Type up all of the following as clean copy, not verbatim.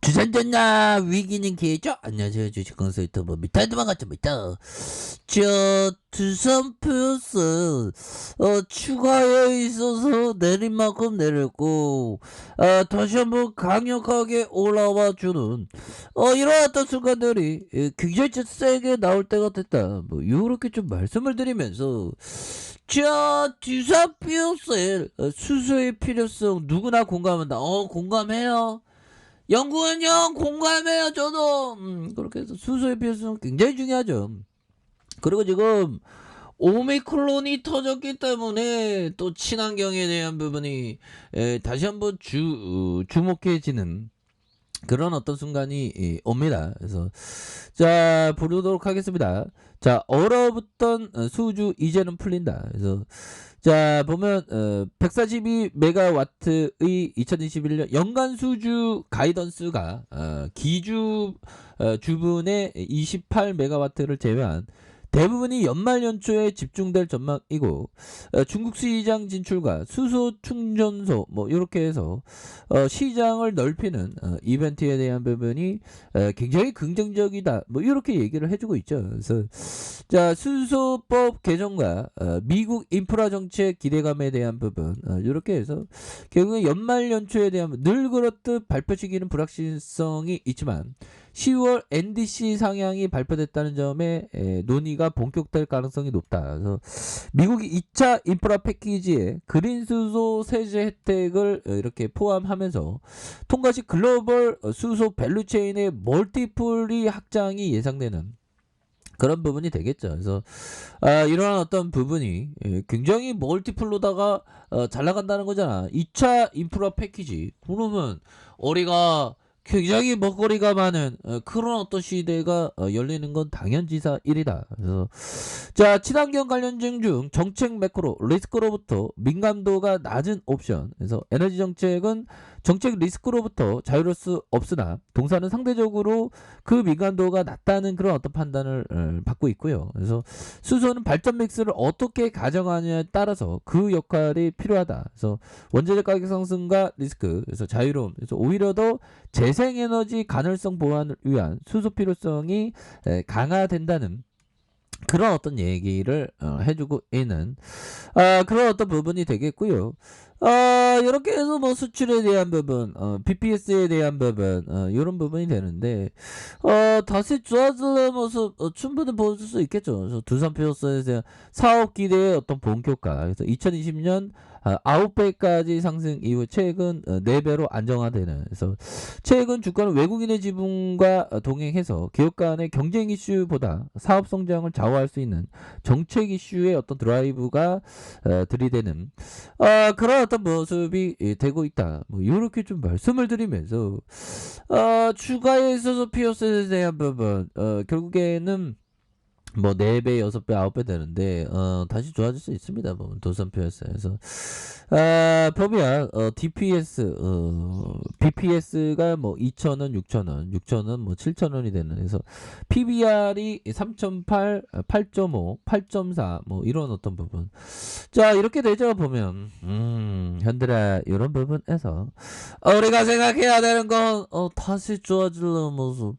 주산전자 위기는 기회죠. 안녕하세요, 주식kon수 유튜버 미타이드만 같습니다. 두산 플러스 추가에 있어서 내린 만큼 내렸고 다시 한번 강력하게 올라와주는 이런 어떤 순간들이 굉장히 좀 세게 나올 때가 됐다. 뭐 이렇게 좀 말씀을 드리면서 두산 플러스 수소의 필요성 누구나 공감한다. 공감해요. 연구원 형 공감해요. 저도 그렇게 해서 수소의 필요성 굉장히 중요하죠. 그리고 지금 오미크론이 터졌기 때문에 또 친환경에 대한 부분이 다시 한번 주목해지는 그런 어떤 순간이 옵니다. 그래서 자 보도록 하겠습니다. 자 얼어붙던 수주 이제는 풀린다. 그래서 자 보면 142메가와트의 2021년 연간 수주 가이던스가 기주 주분의 28메가와트를 제외한 대부분이 연말 연초에 집중될 전망이고 중국 시장 진출과 수소 충전소 뭐 이렇게 해서 시장을 넓히는 이벤트에 대한 부분이 굉장히 긍정적이다 뭐 이렇게 얘기를 해주고 있죠. 그래서 자 수소법 개정과 미국 인프라 정책 기대감에 대한 부분 이렇게 해서 결국은 연말 연초에 대한 늘 그렇듯 발표 시기는 불확실성이 있지만 10월 NDC 상향이 발표됐다는 점에 논의가 본격될 가능성이 높다. 그래서 미국이 2차 인프라 패키지에 그린 수소 세제 혜택을 이렇게 포함하면서 통과 시 글로벌 수소 밸류체인의 멀티플리 확장이 예상되는 그런 부분이 되겠죠. 그래서 이러한 어떤 부분이 굉장히 멀티플로다가 잘 나간다는 거잖아. 2차 인프라 패키지. 그러면 우리가 굉장히 먹거리가 많은 그런 어떤 시대가 열리는 건 당연지사 일이다. 그래서 자 친환경 관련증 중 정책 매크로 리스크로부터 민감도가 낮은 옵션. 그래서 에너지 정책은 정책 리스크로부터 자유로울 수 없으나 동사는 상대적으로 그 민감도가 낮다는 그런 어떤 판단을 받고 있고요. 그래서 수소는 발전 믹스를 어떻게 가정하느냐에 따라서 그 역할이 필요하다. 그래서 원자재 가격 상승과 리스크, 그래서 자유로움, 그래서 오히려 더 재생에너지 가능성 보완을 위한 수소 필요성이 강화된다는 그런 어떤 얘기를 해주고 있는 그런 어떤 부분이 되겠고요. 이렇게 해서 뭐 수출에 대한 부분, BPS에 대한 부분, 이런 부분이 되는데, 다시 좋아지는 모습, 충분히 보여줄 수 있겠죠. 그래서 두산표스에 대한 사업 기대의 어떤 본격화. 그래서 2020년 9배까지 상승 이후 최근 4배로 안정화되는. 그래서 최근 주가는 외국인의 지분과 동행해서 기업 간의 경쟁 이슈보다 사업 성장을 좌우할 수 있는 정책 이슈의 어떤 드라이브가 들이대는 그런 어떤 모습이 되고 있다. 뭐 이렇게 좀 말씀을 드리면서 추가에 있어서 피어스에 대한 부분 결국에는 뭐 4배, 6배, 9배 되는데 다시 좋아질 수 있습니다. 보면 도선표였어요. 그래서 보면 DPS, BPS가 뭐 2,000원, 6,000원, 6,000원, 뭐 7,000원이 되는. 그래서 PBR이 3.8, 8.5, 8.4, 뭐 이런 어떤 부분. 자 이렇게 되죠. 보면 현들아 이런 부분에서 우리가 생각해야 되는 건 다시 좋아지는 모습,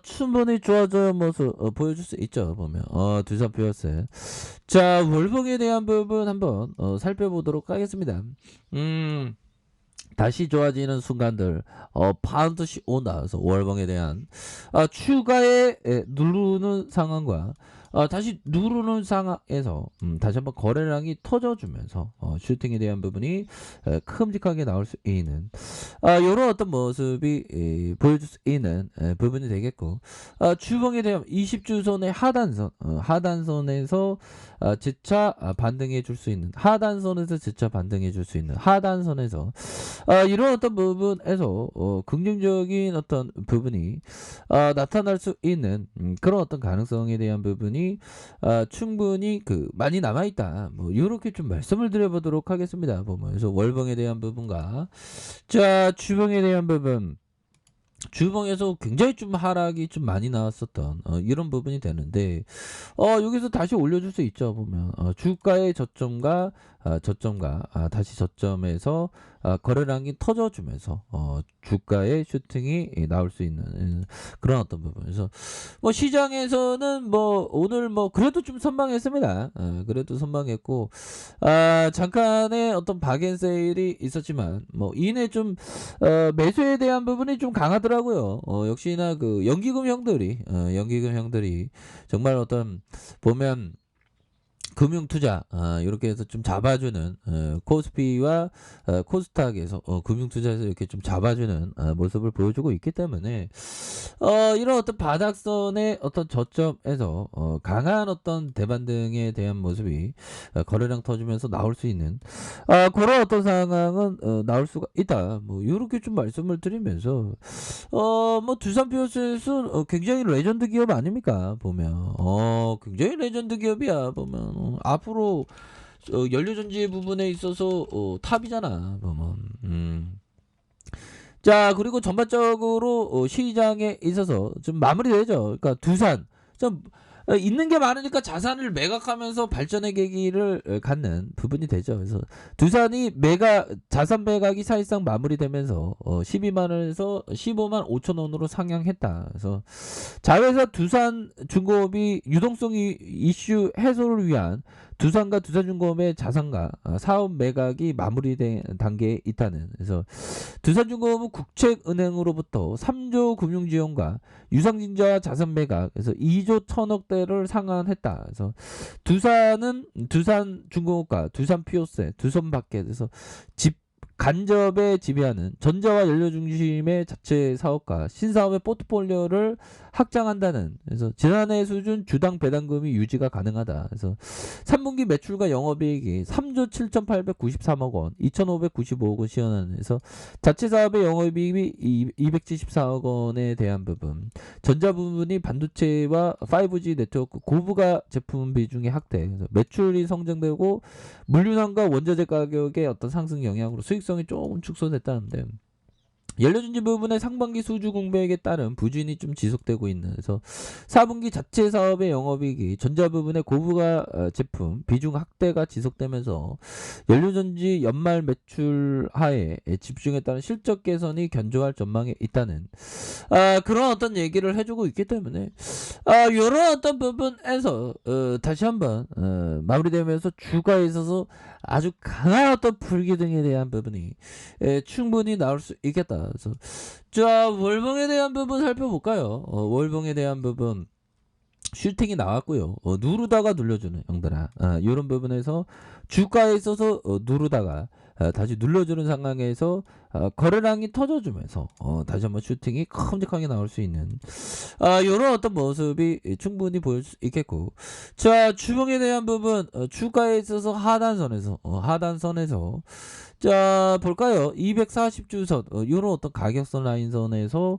충분히 좋아지는 모습 보여줄 수 있죠. 보면 두산 플러스. 자 월봉에 대한 부분 한번 살펴보도록 하겠습니다. 다시 좋아지는 순간들 반드시 온다. 그래서 월봉에 대한 추가에 누르는 상황과 다시 누르는 상황에서 다시 한번 거래량이 터져주면서 슈팅에 대한 부분이 큼직하게 나올 수 있는 이런 어떤 모습이 보여줄 수 있는 부분이 되겠고 주봉에 대한 20주선의 하단선 하단선에서 재차 반등해 줄 수 있는 하단선에서 재차 반등해 줄 수 있는 하단선에서 이런 어떤 부분에서 긍정적인 어떤 부분이 나타날 수 있는 그런 어떤 가능성에 대한 부분이 충분히 많이 남아있다. 뭐 이렇게 좀 말씀을 드려보도록 하겠습니다. 보면서 월봉에 대한 부분과 자 주봉에 대한 부분. 주봉에서 굉장히 좀 하락이 좀 많이 나왔었던 이런 부분이 되는데 여기서 다시 올려줄 수 있죠. 보면 주가의 저점과 저점과 다시 저점에서 거래량이 터져주면서 주가의 슈팅이 나올 수 있는 그런 어떤 부분. 그래서 뭐 시장에서는 뭐 오늘 뭐 그래도 좀 선방했습니다. 그래도 선방했고 잠깐의 어떤 박앤세일이 있었지만 뭐 이내 좀 매수에 대한 부분이 좀 강하더라고요. 역시나 그 연기금 형들이 정말 어떤 보면 금융투자 이렇게 해서 좀 잡아주는 코스피와 코스닥에서 금융투자에서 이렇게 좀 잡아주는 모습을 보여주고 있기 때문에 이런 어떤 바닥선의 어떤 저점에서 강한 어떤 대반등에 대한 모습이 거래량 터지면서 나올 수 있는 그런 어떤 상황은 나올 수가 있다. 뭐 이렇게 좀 말씀을 드리면서 뭐 두산비오스는 굉장히 레전드 기업 아닙니까 보면 굉장히 레전드 기업이야 보면 앞으로 연료전지 부분에 있어서 탑이잖아 보면. 자 그리고 전반적으로 시장에 있어서 좀 마무리되죠. 그러니까 두산 좀 있는 게 많으니까 자산을 매각하면서 발전의 계기를 갖는 부분이 되죠. 그래서 두산이 자산 매각이 사실상 마무리되면서 12만 원에서 15만 5천 원으로 상향했다. 그래서 자회사 두산중공업이 유동성 이슈 해소를 위한 두산과 두산중공업의 자산과 사업 매각이 마무리된 단계에 있다는. 그래서 두산중공업은 국책은행으로부터 3조 금융지원과 유상증자 자산 매각 그래서 2조 1천억대를 상환했다. 그래서 두산은 두산중공업과 두산피오세, 두산마켓에서 간접에 지배하는 전자와 연료 중심의 자체 사업과 신사업의 포트폴리오를 확장한다는. 그래서 지난해 수준 주당 배당금이 유지가 가능하다. 그래서 3분기 매출과 영업이익이 3조 7,893억 원, 2,595억 원 시현하는. 그래서 자체 사업의 영업이익이 274억 원에 대한 부분. 전자 부분이 반도체와 5G 네트워크 고부가 제품 비중의 확대. 그래서 매출이 성장되고 물류난과 원자재 가격의 어떤 상승 영향으로 수익성이 조금 축소됐다는데 연료전지 부분의 상반기 수주 공백에 따른 부진이 좀 지속되고 있는. 그래서 4분기 자체 사업의 영업이익이 전자 부분의 고부가 제품 비중 확대가 지속되면서 연료전지 연말 매출 하에 집중에 따른 실적 개선이 견조할 전망에 있다는 그런 어떤 얘기를 해주고 있기 때문에 이런 어떤 부분에서 다시 한번 마무리되면서 주가에 있어서 아주 강한 어떤 불기둥에 대한 부분이 충분히 나올 수 있겠다. 그래서 자 월봉에 대한 부분 살펴볼까요? 월봉에 대한 부분 슈팅이 나왔고요. 누르다가 눌려주는 형들아. 이런 부분에서 주가에 있어서 누르다가 다시 눌러주는 상황에서 거래량이 터져주면서 다시 한번 슈팅이 큼직하게 나올 수 있는 이런 어떤 모습이 충분히 보일 수 있겠고. 자 주봉에 대한 부분 주가에 있어서 하단선에서 자 볼까요? 240주선 이런 어떤 가격선 라인선에서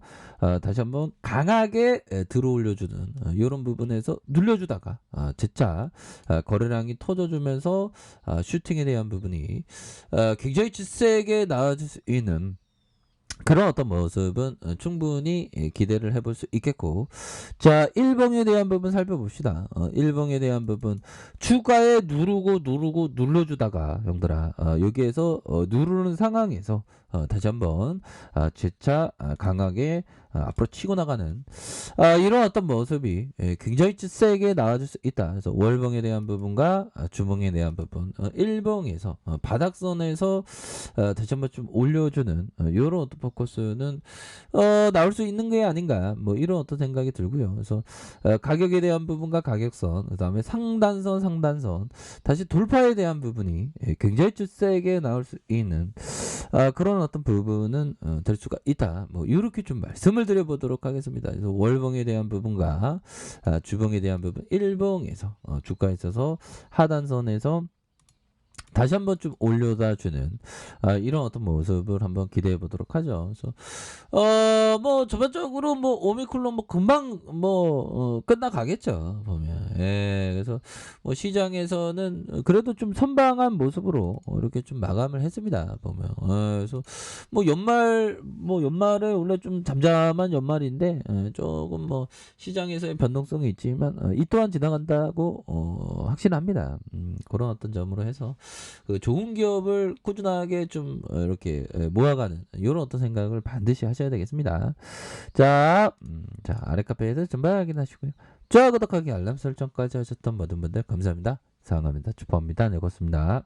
다시 한번 강하게 들어올려주는 이런 부분에서 눌려주다가 재차 거래량이 터져주면서 슈팅에 대한 부분이 굉장히 세게 나아질 수 있는 그런 어떤 모습은 충분히 기대를 해볼 수 있겠고. 자 1봉에 대한 부분 살펴봅시다. 1봉에 대한 부분 주가에 누르고 눌러주다가 형들아 여기에서 누르는 상황에서 다시 한번 재차 강하게 앞으로 치고 나가는 이런 어떤 모습이 굉장히 세게 나와줄 수 있다. 그래서 월봉에 대한 부분과 주봉에 대한 부분 1봉에서 바닥선에서 다시 한번 좀 올려주는 이런 어떤 포커스는 나올 수 있는 게 아닌가 뭐 이런 어떤 생각이 들고요. 그래서 가격에 대한 부분과 가격선 그 다음에 상단선 다시 돌파에 대한 부분이 굉장히 세게 나올 수 있는 그런 어떤 부분은 될 수가 있다. 뭐 이렇게 좀 말씀을 드려보도록 하겠습니다. 그래서 월봉에 대한 부분과 주봉에 대한 부분 1봉에서 주가에 있어서 하단선에서 다시 한번 좀 올려다 주는 이런 어떤 모습을 한번 기대해 보도록 하죠. 그래서 뭐 전반적으로 뭐 오미클론 뭐 금방 뭐 끝나가겠죠 보면. 그래서 뭐 시장에서는 그래도 좀 선방한 모습으로 이렇게 좀 마감을 했습니다 보면. 그래서 뭐 연말에 원래 좀 잠잠한 연말인데 조금 뭐 시장에서의 변동성이 있지만 이 또한 지나간다고 확신합니다. 그런 어떤 점으로 해서 그 좋은 기업을 꾸준하게 좀 이렇게 모아가는 이런 어떤 생각을 반드시 하셔야 되겠습니다. 자, 아래 카페에서 전반 확인하시고요. 좋아요, 구독하기, 알람 설정까지 하셨던 모든 분들 감사합니다. 사랑합니다. 축복합니다. 네, 고맙습니다.